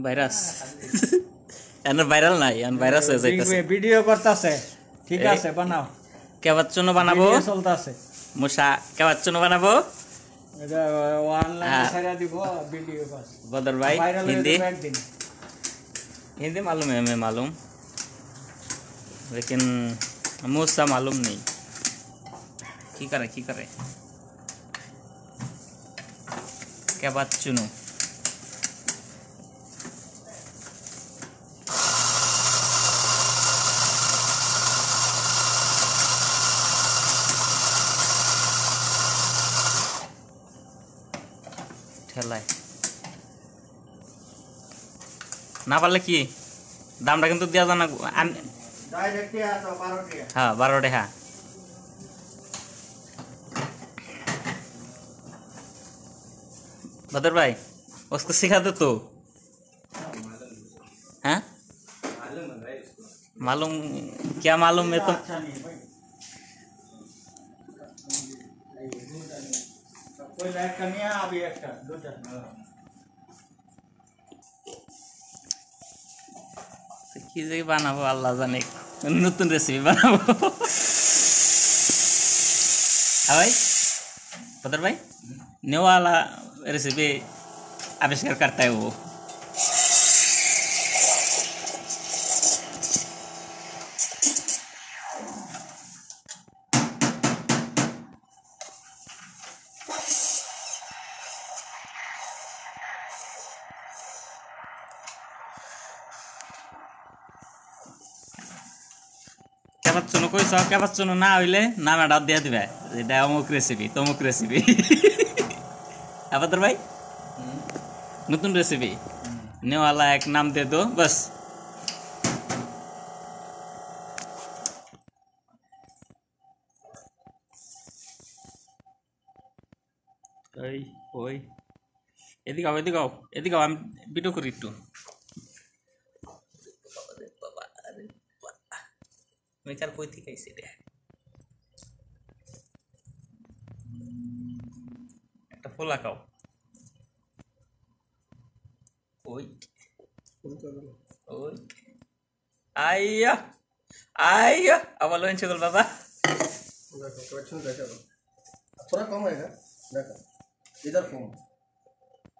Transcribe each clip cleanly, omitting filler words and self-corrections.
Virus N viral নাই N virus হয়ে যাইতাছে ভিডিও করতেছে ঠিক আছে বানাও কেবাত চুনো বানাবো ভিডিও চলতেছে মুসা কেবাত চুনো বানাবো এটা অনলাইনে ছেড়ে দিব ভিডিও বাস बदर भाई हिंदी একদিন हिंदी मालूम है हमें मालूम लेकिन मुझसे मालूम नहीं की करे क्या बात चुनो ठेलाय না পারলে কি দামটা কিন্তু দেওয়া জানা হ্যাঁ 12 টাকা बदर भाई उसको सिखा दो तो हैं मालूम क्या मालूम है तो कोई लाइक करनी है अभी एक्स्ट्रा दो चार কি যে বানাবো আল্লাহ জানে নতুন রেসিপি বানাবো হ্যাঁ भाई बदर भाई न्यू वाला रेसिपी आविष्कार करता है वो चुनो कोई सब क्या चुनो ना हईले नाम एड दिया दिबे এটা অমুক রেসিপি তমুক রেসিপি भाई नतून रेसिपी ने वाला एक नाम दे दो बस ওই এদিকে আমি ভিডিও করি একটু মেকার কই থেকে আইছে রে একটা ফুল আঁকাও ওই আইয়া আবার লোন চল বাবা देखो करेक्शन देखो थोड़ा कम आएगा देखो इधर फोम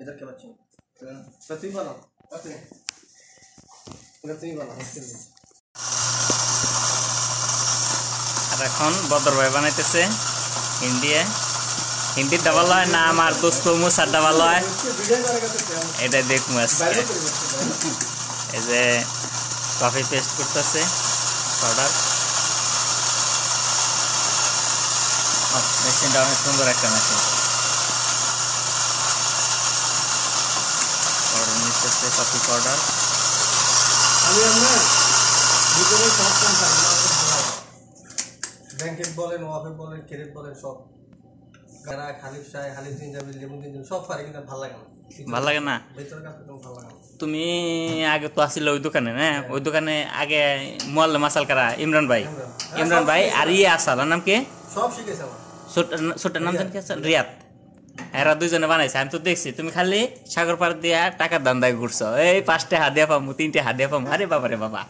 इधर क्या बच्चे प्रतिभा ना ओके प्रतिभा ना আর এখন বদর ভাই বানাইতেছে হিন্দি ডাবল হয় না আমার দোস্ত মুসার ডাবল হয় এটা দেখবো আজকে এই যে কফি পেস্ট করতেছে পাউডার মেশিনটা অনেক সুন্দর একটা মেশিন পাউডার মিশতেছে কফি পাউডার আমি আমরা ভিতরে সব কম ব্যাংকেট বলেন ওয়াফে বলেন ক্রেডিট বলেন সব গারা খালিফ শাহ হালিফ জিঞ্জাবিল লেমন জিঞ্জাবিল সব পারে কিন্তু ভালো লাগে না ভিতর কাছে তো ভালো লাগে তুমি আগে তো আসলে ওই দোকানে না ওই দোকানে আগে মোয়াল্লে মাসাল করা ইমরান ভাই আর ইয়ে আসাল নাম কি সব শিখেছে আমার ছোট্টার নাম জানি কি আছে রিয়াদ এরা দুইজনে বানাইছে আমি তো দেখছি তুমি খালি সাগর পার দিয়া টাকার দান্দায় ঘুরছো এই 5টা হাত দিয়া পামু 3টা হাত দিয়া পামু আরে বাবা রে বাবা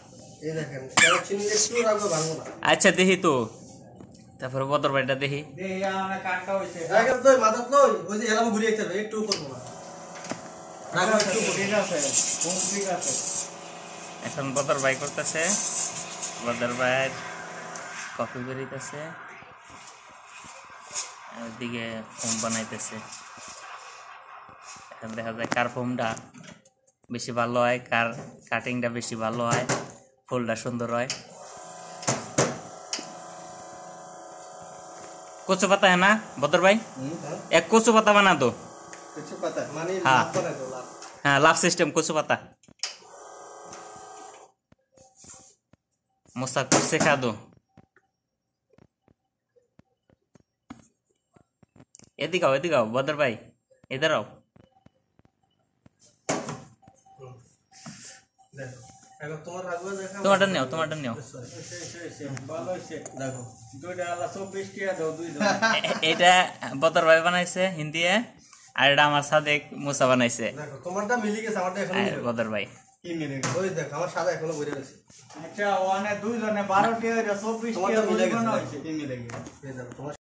এই দেখেন তারা চিনি একটু রাখবো ভাঙবো না আচ্ছা দেখি তো তারপর বদর ভাইটা দেখি আমার কাটটা হইছে আগে তো মাথা তো ওই যে এলাম ঘুরিয়ে যাবে একটু করব না রাখো একটু ঠিক আছে কোন ঠিক আছে এখন বদর ভাই করতেছে বদর ভাই কফি বেরিতেছে এদিকে ফোম বানাইতেছে এখন দেখা যায় কার ফোমটা বেশি ভালো হয় কার কাটিংটা বেশি ভালো হয় ফুলটা সুন্দর হয় कोचो पता है ना बदर भाई एक कोचो पता बना दो कुछ पता माने हाँ। लाभ बना दो लाभ हाँ लाभ सिस्टम कोचो पता मुझसे कुछ सिखा दो এদিকে आओ बदर भाई इधर आओ देखो अगर तुम्हारा रागवा देखा তোমারটা নেও ভালো হইছে देखो দুইটা আলা 24 টাকা দাও দুই দাও এটা বদর ভাই বানাইছে হিন্দি আর এটা আমার সাদেক মুসা বানাইছে দেখো তোমারটা মিলে গেছে আমারটা এখনো মিলে বদর ভাই কি মিলে ওই দেখ আমার সাদা এখনো বইরা আছে আচ্ছা ওখানে দুইজনে 12 টি 24 টি তোমারটা মিলে গেছে কি মিলে গেছে এই দেখো তোমার